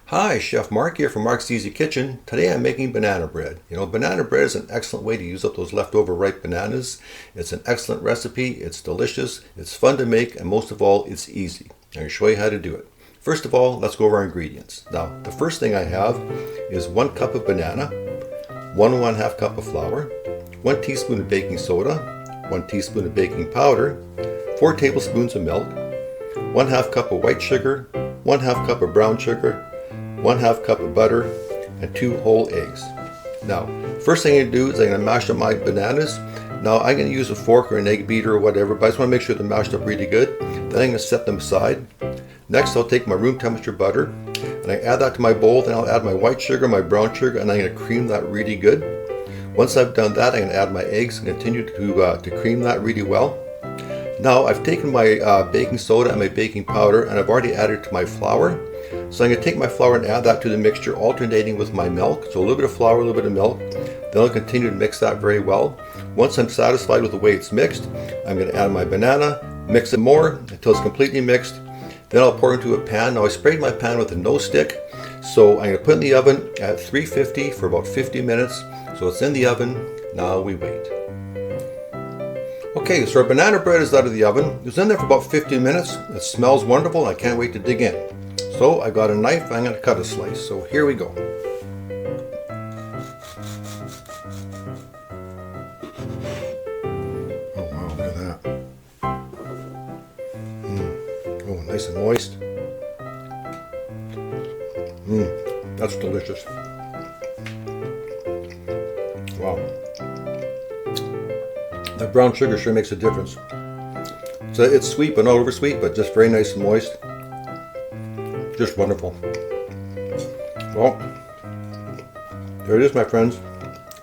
Hi, Chef Mark here from Mark's Easy Kitchen. Today I'm making banana bread. Banana bread is an excellent way to use up those leftover ripe bananas. It's an excellent recipe, it's delicious, it's fun to make, and most of all, it's easy. I'm going to show you how to do it. First of all, let's go over our ingredients. Now, the first thing I have is 1 cup of banana, 1½ cup of flour, 1 teaspoon of baking soda, 1 teaspoon of baking powder, 4 tablespoons of milk, 1/2 cup of white sugar, 1/2 cup of brown sugar, 1/2 cup of butter, and 2 whole eggs. Now, first thing I'm going to do is I'm going to mash up my bananas. Now, I'm going to use a fork or an egg beater or whatever, but I just want to make sure they're mashed up really good. Then I'm going to set them aside. Next, I'll take my room temperature butter, and I add that to my bowl. Then I'll add my white sugar, my brown sugar, and I'm going to cream that really good. Once I've done that, I'm going to add my eggs and continue to cream that really well. Now, I've taken my baking soda and my baking powder, and I've already added it to my flour. So I'm going to take my flour and add that to the mixture, alternating with my milk. So a little bit of flour, a little bit of milk. Then I'll continue to mix that very well. Once I'm satisfied with the way it's mixed, I'm going to add my banana, mix it more until it's completely mixed. Then I'll pour it into a pan. Now I sprayed my pan with a no stick. So I'm going to put it in the oven at 350 for about 50 minutes. So it's in the oven. Now we wait. Okay, so our banana bread is out of the oven. It was in there for about 15 minutes. It smells wonderful and I can't wait to dig in. So I got a knife, I'm going to cut a slice. So here we go. Oh wow, look at that. Oh, nice and moist. That's delicious. Wow. That brown sugar sure makes a difference. So it's sweet but not over sweet, but just very nice and moist. Just wonderful. Well, there it is, my friends.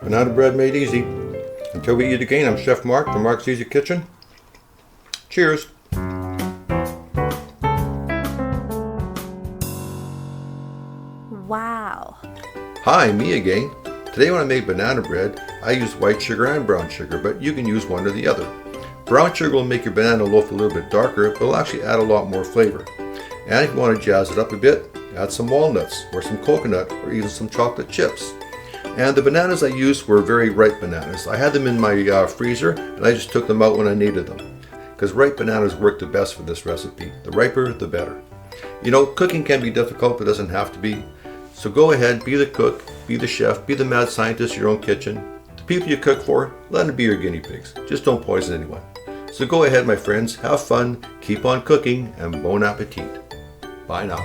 Banana bread made easy. Until we eat again, I'm Chef Mark from Mark's Easy Kitchen. Cheers. Wow. Hi, me again. Today when I made banana bread, I used white sugar and brown sugar, but you can use one or the other. Brown sugar will make your banana loaf a little bit darker, but it'll actually add a lot more flavor. And if you want to jazz it up a bit, add some walnuts or some coconut or even some chocolate chips. And the bananas I used were very ripe bananas. I had them in my freezer and I just took them out when I needed them. Because ripe bananas work the best for this recipe. The riper, the better. Cooking can be difficult, but it doesn't have to be. So go ahead, be the cook, be the chef, be the mad scientist in your own kitchen. The people you cook for, let them be your guinea pigs. Just don't poison anyone. So go ahead, my friends, have fun, keep on cooking, and bon appetit. Bye now.